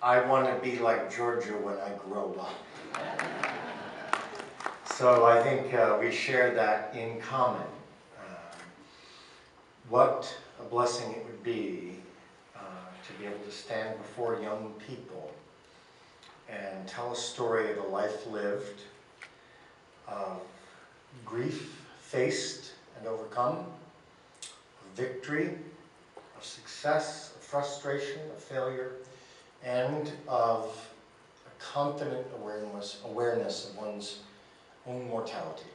I want to be like Georgia when I grow up. So I think we share that in common. What a blessing it would be to be able to stand before young people and tell a story of a life lived, of grief faced and overcome, of victory, of success, of frustration, of failure, and of a confident awareness of one's own mortality.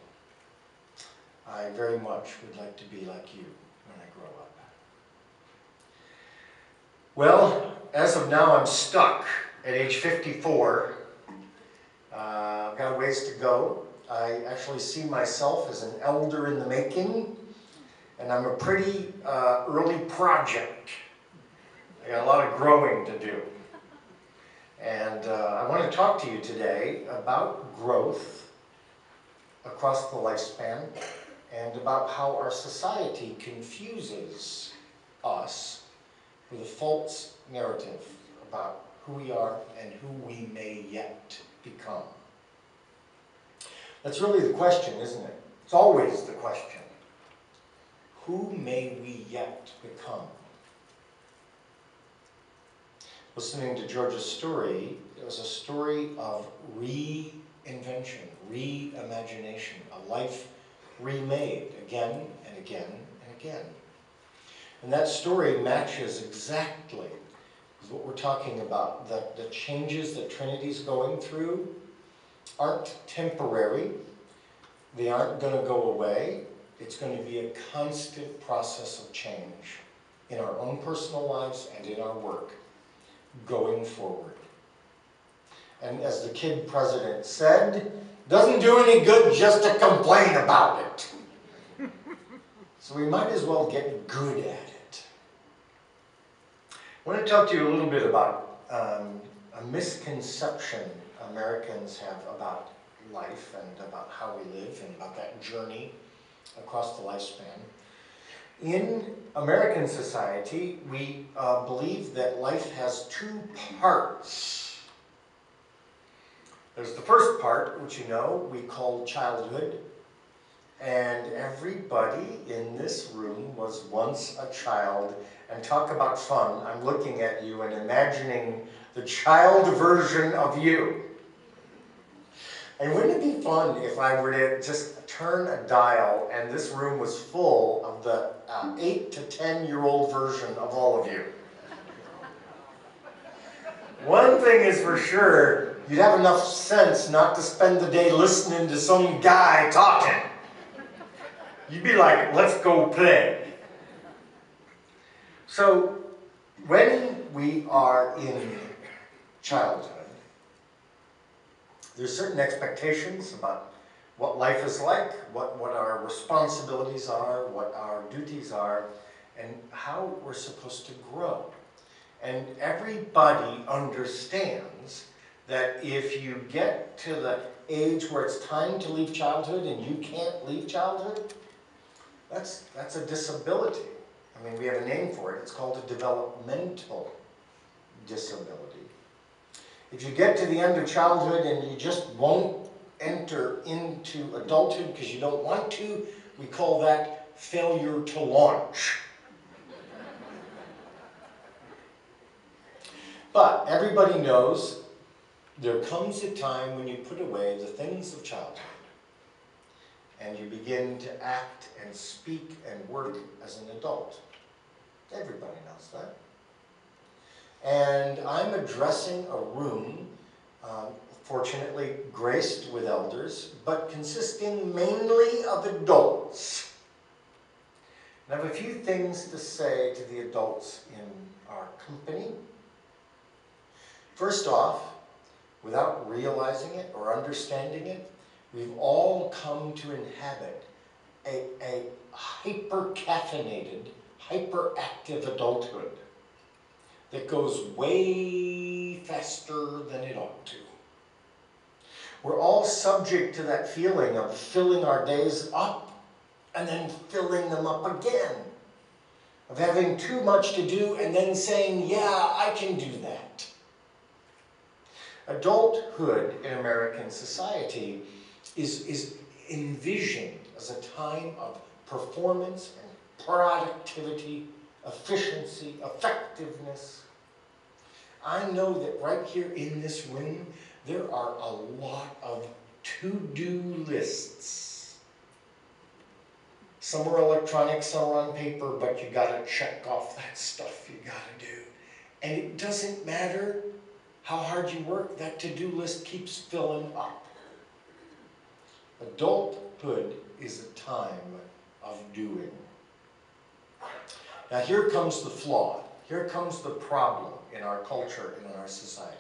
I very much would like to be like you when I grow up. Well, as of now, I'm stuck at age 54. I've got a ways to go. I actually see myself as an elder in the making, and I'm a pretty early project. I got a lot of growing to do. And I want to talk to you today about growth across the lifespan and about how our society confuses us with a false narrative about who we are and who we may yet become. That's really the question, isn't it? It's always the question. Who may we yet become? Listening to George's story, it was a story of reinvention, reimagination, a life remade again and again and again. And that story matches exactly with what we're talking about. The changes that Trinity's going through aren't temporary. They aren't going to go away. It's going to be a constant process of change in our own personal lives and in our work going forward. And as the kid president said, doesn't do any good just to complain about it. So we might as well get good at it. I want to talk to you a little bit about a misconception Americans have about life and about how we live and about that journey across the lifespan. In American society, we believe that life has two parts. There's the first part, which you know we call childhood, and everybody in this room was once a child. And talk about fun, I'm looking at you and imagining the child version of you. And wouldn't it be fun if I were to just turn a dial and this room was full of the 8 to 10-year-old version of all of you? One thing is for sure, you'd have enough sense not to spend the day listening to some guy talking. You'd be like, let's go play. So, when we are in childhood, there's certain expectations about what life is like, what our responsibilities are, what our duties are, and how we're supposed to grow. And everybody understands that if you get to the age where it's time to leave childhood and you can't leave childhood, that's a disability. I mean, we have a name for it. It's called a developmental disability. If you get to the end of childhood and you just won't enter into adulthood because you don't want to, we call that failure to launch. But everybody knows there comes a time when you put away the things of childhood and you begin to act and speak and work as an adult. Everybody knows that. And I'm addressing a room, fortunately graced with elders, but consisting mainly of adults. And I have a few things to say to the adults in our company. First off, without realizing it or understanding it, we've all come to inhabit a hyper-caffeinated, hyperactive adulthood that goes way faster than it ought to. We're all subject to that feeling of filling our days up and then filling them up again, of having too much to do and then saying, yeah, I can do that. Adulthood in American society is envisioned as a time of performance and productivity, efficiency, effectiveness. I know that right here in this room, there are a lot of to-do lists. Some are electronic, some are on paper, but you gotta check off that stuff you gotta do. And it doesn't matter how hard you work, that to-do list keeps filling up. Adulthood is a time of doing. Now here comes the flaw. Here comes the problem in our culture and in our society.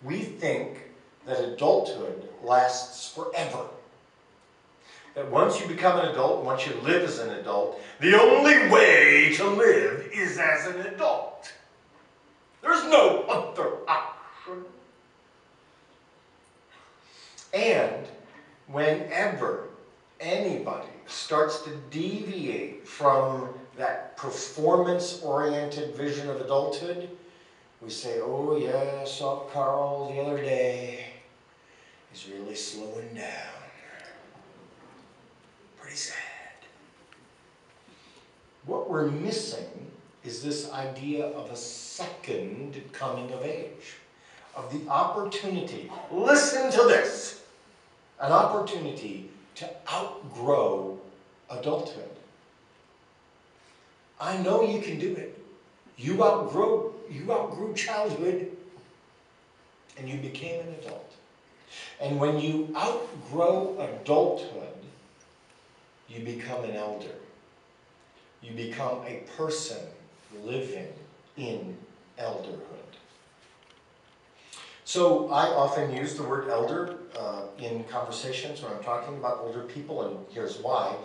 We think that adulthood lasts forever. That once you become an adult, once you live as an adult, the only way to live is as an adult. There's no other option. And whenever anybody starts to deviate from that performance-oriented vision of adulthood, we say, oh yeah, I saw Carl the other day. He's really slowing down. Pretty sad. What we're missing is this idea of a second coming of age, of the opportunity, listen to this, an opportunity to outgrow adulthood. I know you can do it. You outgrew childhood and you became an adult. And when you outgrow adulthood, you become an elder. You become a person living in elderhood. So I often use the word elder in conversations when I'm talking about older people, and here's why.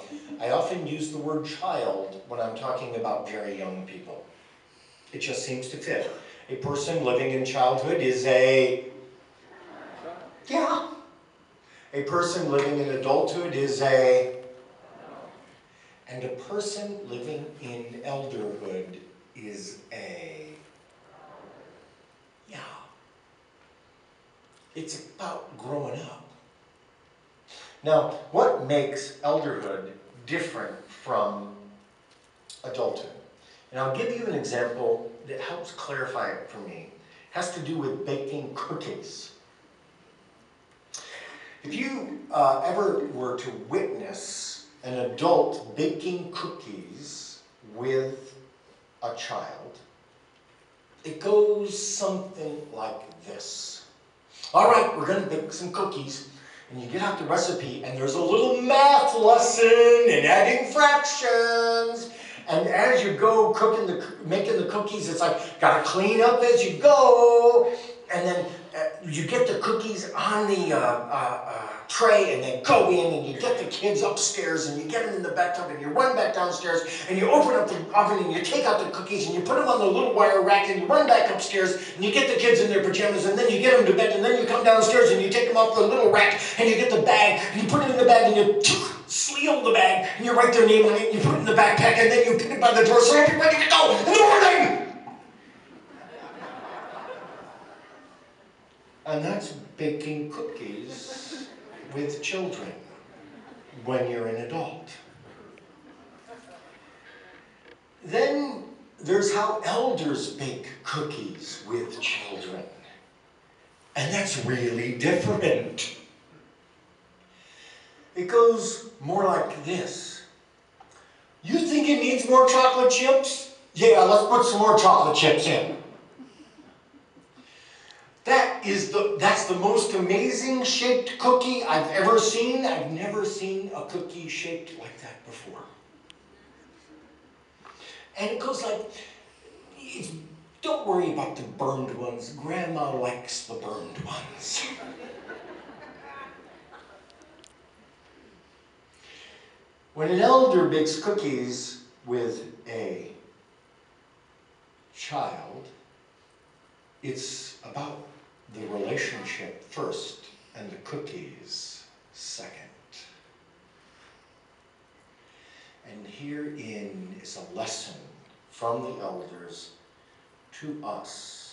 I often use the word child when I'm talking about very young people. It just seems to fit. A person living in childhood is a... yeah. A person living in adulthood is a... and a person living in elderhood is a... yeah. It's about growing up. Now, what makes elderhood different from adulthood? And I'll give you an example that helps clarify it for me. It has to do with baking cookies. If you ever were to witness an adult baking cookies with a child, it goes something like this. All right, we're going to bake some cookies. And you get out the recipe, and there's a little math lesson in adding fractions. And as you go making the cookies, it's like, got to clean up as you go. And then you get the cookies on the tray, and then go in, and you get the kids upstairs, and you get them in the bathtub, and you run back downstairs, and you open up the oven, and you take out the cookies, and you put them on the little wire rack, and you run back upstairs, and you get the kids in their pajamas, and then you get them to bed, and then you come downstairs, and you take them off the little rack, and you get the bag, and you put it in the bag, and you seal the bag, and you write their name on it, and you put it in the backpack, and then you put it by the door, so you're ready to go in the morning! And that's baking cookies with children when you're an adult. Then there's how elders bake cookies with children. And that's really different. It goes more like this. You think it needs more chocolate chips? Yeah, let's put some more chocolate chips in. That's the most amazing shaped cookie I've ever seen. I've never seen a cookie shaped like that before. And it goes like, don't worry about the burned ones. Grandma likes the burned ones. When an elder bakes cookies with a child, it's about the relationship first and the cookies second. And herein is a lesson from the elders to us